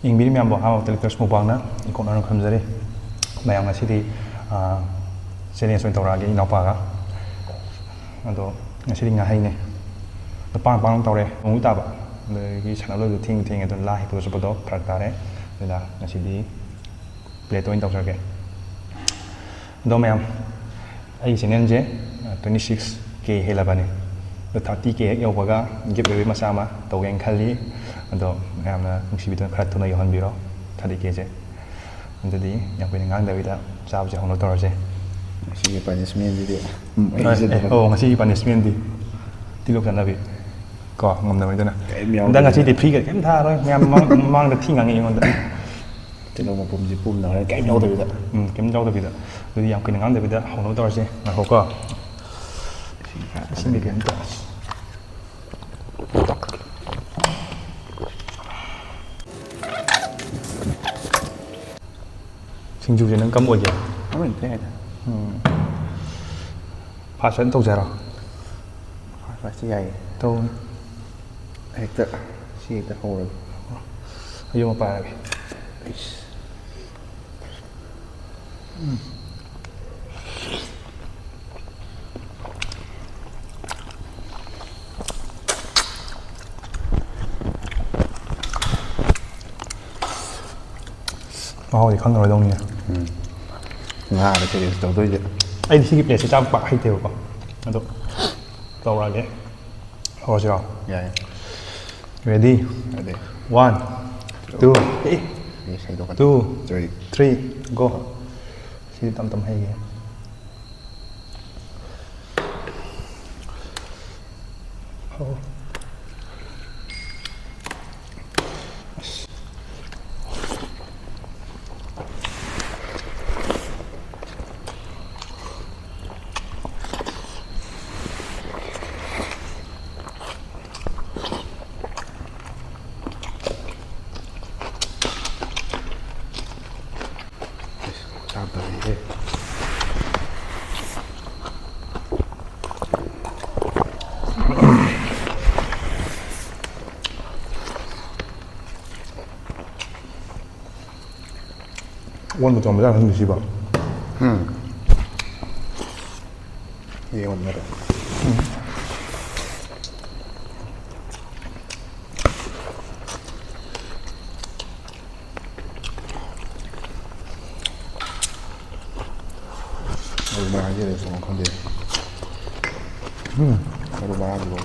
ꯌꯦꯡꯕꯤꯔꯤ ꯃꯌꯥꯝꯕꯨ ꯑꯍꯥꯟꯕ ꯇꯦꯂꯤꯀꯔꯁ ꯃꯨꯛꯕꯥꯡꯅ ꯏꯀꯣꯛꯅꯔ ꯈꯝꯖꯔꯤ ꯃꯌꯥꯝ ꯉꯁꯤꯗꯤ ꯆꯦꯂꯦꯟꯖ ꯑꯣꯏꯅ ꯇꯧꯔꯛꯑꯒꯦ ꯏꯅꯥꯎꯄꯥꯒ ꯑꯗꯣ ꯉꯁꯤꯗꯤ ꯉꯥꯍꯩꯅꯦ ꯄꯥꯡ ꯇꯧꯔꯦ ꯅꯣꯡꯃ ꯇꯥꯕ ꯑꯗꯒꯤ ꯁꯥꯟꯅꯕꯗꯣ ꯊꯦꯡꯉꯦ ꯑꯗꯨꯅ ꯂꯥ ꯍꯦꯛꯄꯗ ꯆꯠꯄꯗꯣ ꯐꯔꯛ ꯇꯥꯔꯦ ꯑꯗꯨꯅ ꯉꯁꯤꯗꯤ ꯄ꯭ꯂꯦꯠ ꯑꯣꯏꯅ ꯇꯧꯖꯔꯒꯦ ꯑꯗꯣ ꯃꯌꯥꯝ ꯑꯩꯒꯤ ꯆꯦꯅꯦꯜꯁꯦ 26K ꯍꯦꯜꯂꯕꯅꯤ ꯑꯗꯣ 30K ꯍꯦꯛ ꯌꯧꯕꯒ ꯒꯤꯐ ꯑꯦꯋꯦ ꯃꯆꯥ ꯑꯃ ꯇꯧꯒꯦꯅ ꯈꯜꯂꯤ ꯑꯗꯣ ꯃꯌꯥꯝꯅ ꯅꯨꯡꯁꯤꯕꯤꯗꯨꯅ ꯈꯔ ꯊꯨꯅ ꯌꯧꯍꯟꯕꯤꯔꯣ 30Kꯁꯦ ꯑꯗꯨꯗꯤ ꯌꯥꯝ ꯀꯨꯏꯅ ꯉꯥꯡꯗꯕꯤꯗ ꯆꯥꯕꯁꯦ ꯍꯧꯅ ꯇꯧꯔꯁꯦ ꯉꯁꯤꯒꯤ ꯄꯥꯅꯤꯁꯃꯦꯟꯁꯤꯗꯤ ꯉꯁꯤꯒꯤ ꯄꯥꯅꯤꯁꯃꯦꯟꯗꯤ ꯇꯤꯜꯂꯣꯛ ꯆꯠꯅꯕꯤ ꯀꯣ ꯉꯝꯗꯕꯩꯗꯨꯅ ꯀꯩꯝ ꯍꯟꯗꯛ ꯌꯥꯎꯗꯕꯤꯗ ꯉꯁꯤꯗꯤ ꯐ꯭ꯔꯤꯒ ꯀꯩꯝ ꯊꯥꯔꯔꯣꯏ ꯃꯌꯥꯝ ꯃꯃꯥꯡꯗ ꯊꯤ ꯉꯥꯡꯉꯤ ꯑꯩꯉꯣꯟꯗ ꯇꯤꯜꯍꯧ ꯃꯄꯨꯝꯁꯤ ꯄꯨꯝꯅ ꯀꯩꯝ ꯌꯥꯎꯗꯕꯤꯗ ꯀꯩꯝ ꯌꯥꯎꯗꯕꯤꯗ ꯑꯗꯨꯗꯤ ꯌꯥꯝ ꯀꯨꯏꯅ ꯉꯥꯡꯗꯕꯤꯗ ꯍꯧꯅꯕ ꯇꯧꯔꯁꯦ ꯉꯥꯏꯈꯣꯀꯣ ꯏꯁꯤꯡ ꯀꯩꯀꯩ ꯑꯝꯇ ꯁꯤꯡꯖꯨꯁꯦ ꯅꯪ ꯀꯝ ꯑꯣꯏꯒꯦ ꯐꯥꯁ ꯐꯖꯅ ꯇꯧꯖꯔꯣ ꯐꯥꯁꯤ ꯌꯥꯏꯌꯦ ꯇꯧ ꯍꯦꯛꯇ ꯁꯤ ꯍꯦꯛꯇ ꯍꯧꯔꯒꯦ ꯑꯌꯨꯝ ꯑꯃ ꯄꯥꯏꯔꯒꯦ ꯃꯍꯥꯎꯗꯤ ꯈꯪꯉꯔꯣꯏꯗꯧꯅꯤꯅꯦ ꯉꯥꯗ ꯆꯦꯂꯦꯟꯖ ꯇꯧꯗꯣꯏꯁꯦ ꯑꯩꯗꯤ ꯁꯤꯒꯤ ꯄ꯭ꯂꯦꯠꯁꯦ ꯆꯥꯕ ꯄꯥꯛ ꯍꯩꯇꯦꯕꯀꯣ ꯑꯗꯣ ꯇꯧꯔꯛꯑꯒꯦ ꯍꯧꯔꯁꯤꯔꯣ ꯌꯥꯏ ꯔꯦꯗꯤ ꯑꯗꯩ 1 2 ꯁꯦꯡꯗꯣꯛꯀꯅꯤ 2 3 ꯒꯣ ꯁꯤꯗꯤ ꯇꯝ ꯇꯝ ꯍꯩꯒꯦ ꯆꯥꯗꯔꯤꯍꯦ ꯑꯣꯟꯕ ꯆꯣꯡꯕꯖꯥꯠ ꯈꯪꯗꯦ ꯁꯤꯕꯣ ꯌꯦꯡꯉꯣꯟꯅꯔꯦ ꯃꯔꯨ ꯃꯔꯥꯡ ꯆꯦꯂꯦꯟꯖ ꯇꯧꯕ ꯈꯪꯗꯦ ꯃꯔꯨ ꯃꯔꯥꯡꯗꯨ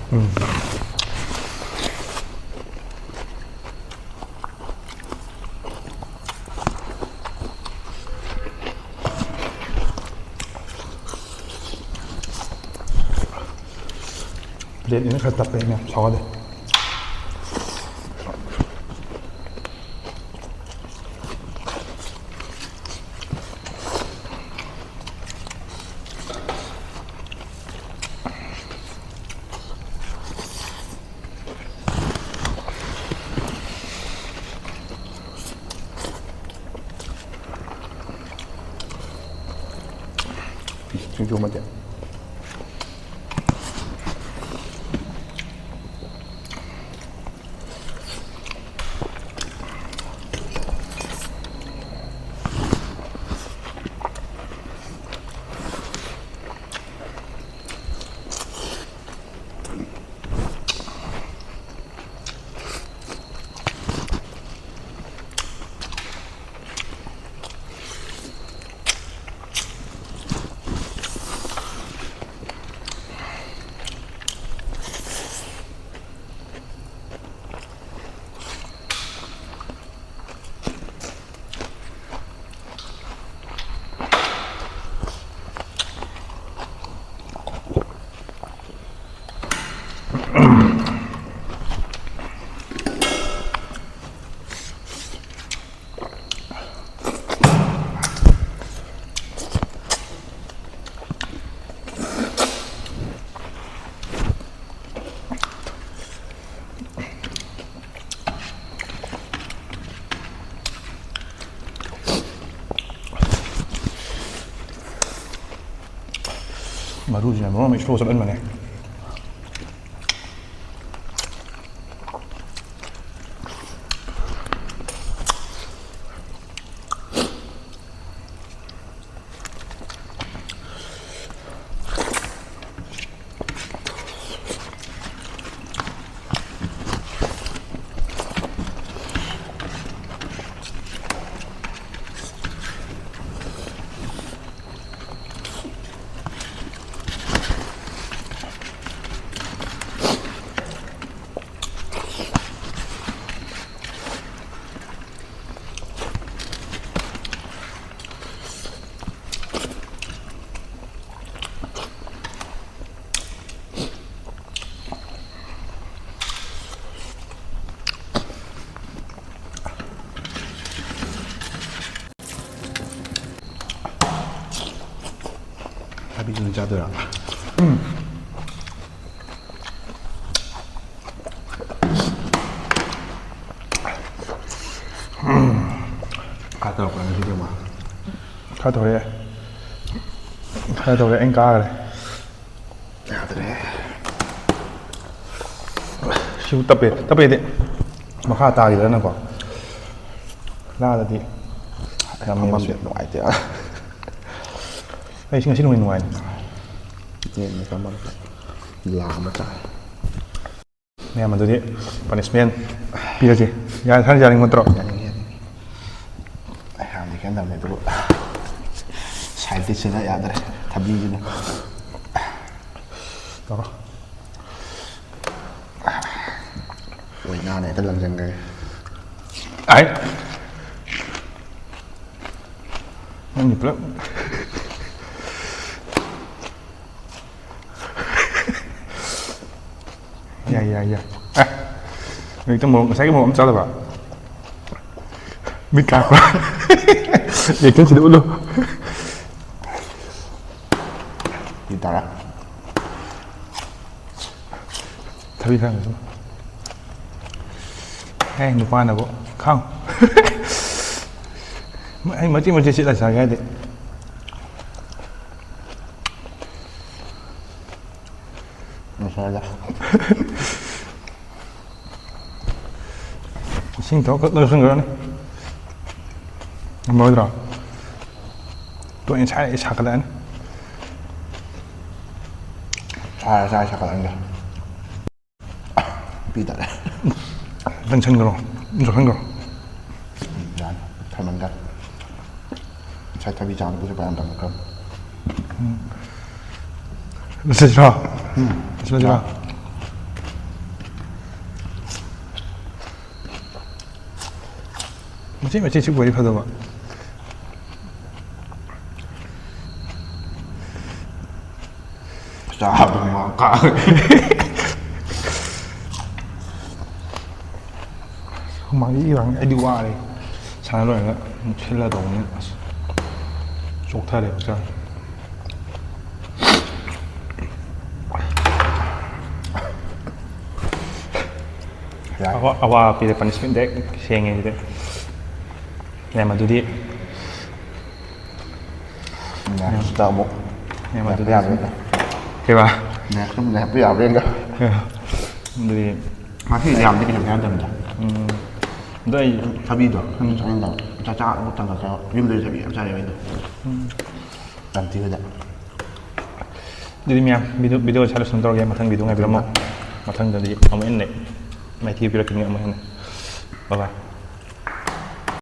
ꯄ꯭ꯂꯦꯠꯅꯤꯅ ꯈꯔ ꯇꯞꯄꯦ ꯃꯌꯥꯝ ꯁꯥꯎꯍꯜꯂꯦ ꯁꯤꯡꯖꯨ ꯑꯃꯗꯤ ꯃꯔꯨꯁꯤꯅ ꯃꯔꯣꯟ ꯑꯃ ꯏꯁꯂꯣ ꯆꯠꯍꯟꯕꯅꯦ ꯊꯕꯤꯁꯨ ꯆꯥꯗꯣꯏꯔꯥ ꯈꯔ ꯇꯧꯔꯛꯄ꯭ꯔꯥ ꯉꯁꯤꯗꯤ ꯑꯃ ꯈꯔ ꯇꯧꯔꯛꯑꯦ ꯑꯩꯅ ꯀꯥꯈ꯭ꯔꯦ ꯌꯥꯗ꯭ꯔꯦ ꯁꯤꯕꯨ ꯇꯞꯄꯦꯗꯤ ꯃꯈꯥ ꯇꯥꯈꯤꯗ꯭ꯔꯅꯀꯣ ꯂꯥꯗꯗꯤ ꯌꯥꯝ ꯐꯝꯐꯝꯁꯦ ꯃꯦꯟꯕꯁꯦ ꯅꯨꯡꯉꯥꯏꯇꯦ ꯑꯩ ꯉꯁꯤ ꯅꯨꯃꯤꯠ ꯅꯨꯡꯉꯥꯏꯅꯤ ꯌꯦꯟꯅ ꯐꯝꯐꯝꯁꯦ ꯂꯥꯝꯃ ꯆꯥꯏ ꯃꯌꯥꯝ ꯑꯗꯨꯗꯤ ꯄꯅꯤꯁꯃꯦꯟ ꯄꯤꯔꯁꯤ ꯈꯔ ꯌꯥꯅꯤꯡꯕ ꯅꯠꯇ꯭ꯔꯣ ꯌꯥꯅꯤꯡꯉꯤ ꯌꯥꯝꯗꯤ ꯈꯦꯟꯅꯕꯅꯦ ꯑꯗꯨꯕꯨ ꯁꯥꯏꯠ ꯗꯤꯁꯁꯤꯅ ꯌꯥꯗ꯭ꯔꯦ ꯊꯕꯤꯁꯤꯅ ꯇꯧꯔꯣ ꯑꯣꯏꯅꯥꯅ ꯍꯦꯛꯇ ꯂꯪꯁꯤꯟꯈ꯭ꯔꯦ ꯑꯩ ꯅꯪꯒꯤ ꯄꯨꯂꯞ ꯌꯥꯏ ꯍꯧꯖꯤꯛꯇ ꯉꯁꯥꯏꯒꯤ ꯃꯣꯔꯣꯛ ꯑꯃ ꯆꯥꯗꯕ ꯃꯤꯠ ꯀꯥꯛꯄ ꯔꯤꯑꯦꯛꯁꯟꯁꯤꯗ ꯎꯠꯂꯨ ꯁꯤ ꯇꯥꯔꯦ ꯊꯕꯤ ꯈꯔ ꯁꯨꯝ ꯅꯨꯄꯥꯅꯕꯨ ꯈꯥꯡ ꯑꯩ ꯃꯆꯦꯠ ꯁꯤꯠꯂ ꯆꯥꯒꯦ ꯍꯥꯏꯗꯤ ꯉꯁꯥꯏꯗ ꯏꯁꯤꯡ ꯈꯛ ꯂꯣꯏꯁꯤꯟꯈ꯭ꯔꯅꯤ ꯉꯝꯃꯣꯏꯗ꯭ꯔꯣ ꯇꯣꯏꯅ ꯁꯥꯏ ꯁꯥꯒꯠꯂꯛꯑꯅꯤ ꯆꯥꯔ ꯁꯥꯒꯠꯂꯟꯒꯦ ꯄꯤꯗꯔꯦ ꯂꯪꯁꯟꯈ꯭ꯔꯣ ꯌꯣꯛꯁꯟꯈ꯭ꯔꯣ ꯌꯥꯅꯤ ꯊꯝꯃꯟꯒ ꯉꯁꯥꯏ ꯊꯕꯤ ꯆꯥꯕꯗꯨꯁꯨ ꯄꯥꯌꯥꯝ ꯇꯝꯃꯛꯈ꯭ꯔꯕ ꯂꯣꯏꯁꯤꯜꯂꯁꯤꯔꯣ ꯂꯣꯏꯁꯤꯜꯂꯁꯤꯔꯣ ꯃꯆꯦꯠ ꯁꯤꯕꯨ ꯑꯣꯏꯗꯤ ꯐꯗꯧꯕ ꯆꯥꯕꯗ ꯃꯥ ꯀꯥꯒꯦ ꯍꯨꯃꯥꯡꯗꯤ ꯏꯔꯥꯡ ꯑꯩꯗꯤ ꯋꯥꯔꯦ ꯁꯥꯟꯅ ꯂꯣꯏꯔꯒ ꯁꯤꯜꯂ ꯇꯧꯕꯅꯤꯅ ꯑꯁ ꯆꯣꯛꯊꯔꯦ ꯍꯛꯆꯥꯡ ꯑꯋꯥ ꯄꯤꯔꯦ ꯄꯅꯤꯁꯃꯦꯟ ꯗꯥꯏꯔꯦꯛ ꯁꯦꯡꯉꯦ ꯁꯤꯗ ꯌꯥꯝ ꯑꯗꯨꯗꯤ ꯅꯦꯛꯁꯇ ꯑꯃꯨꯛ ꯂꯦꯞꯄ ꯌꯥꯕ꯭ꯔꯥ ꯀꯩꯕꯥ ꯅꯦꯛꯁꯇ ꯑꯃꯨꯛ ꯂꯦꯞꯄ ꯌꯥꯕ꯭ꯔꯥ ꯑꯗꯨꯗꯤ ꯉꯁꯤꯗꯤ ꯌꯥꯝꯗꯤ ꯀꯩꯁꯨ ꯆꯥꯗꯕꯅꯤꯗ ꯑꯗꯣ ꯑꯩ ꯊꯕꯤꯗꯣ ꯆꯥꯅꯤꯡꯗꯕ ꯆꯥꯛꯆꯥ ꯑꯃꯨꯛ ꯇꯪꯒ ꯌꯨꯝꯗꯗꯤ ꯊꯕꯤ ꯌꯥꯝ ꯆꯥꯏꯌꯦꯕ ꯑꯩꯗꯣ ꯇꯟꯊꯤꯕꯗ ꯑꯗꯨꯗꯤ ꯃꯌꯥꯝ ꯚꯤꯗꯤꯑꯣ ꯁꯦꯂꯦꯛꯁꯟ ꯇꯧꯔꯒꯦ ꯃꯊꯪ ꯚꯤꯗꯤꯑꯣ ꯉꯥꯏꯕꯤꯔꯝꯃꯣ ꯃꯊꯪꯗꯗꯤ ꯑꯃꯨꯛ ꯍꯦꯟꯅ ꯃꯥꯏꯊꯤꯕ ꯄꯤꯔꯛꯀꯅꯤ ꯑꯃꯨꯛ ꯍꯦꯟꯅ ꯕꯥꯏ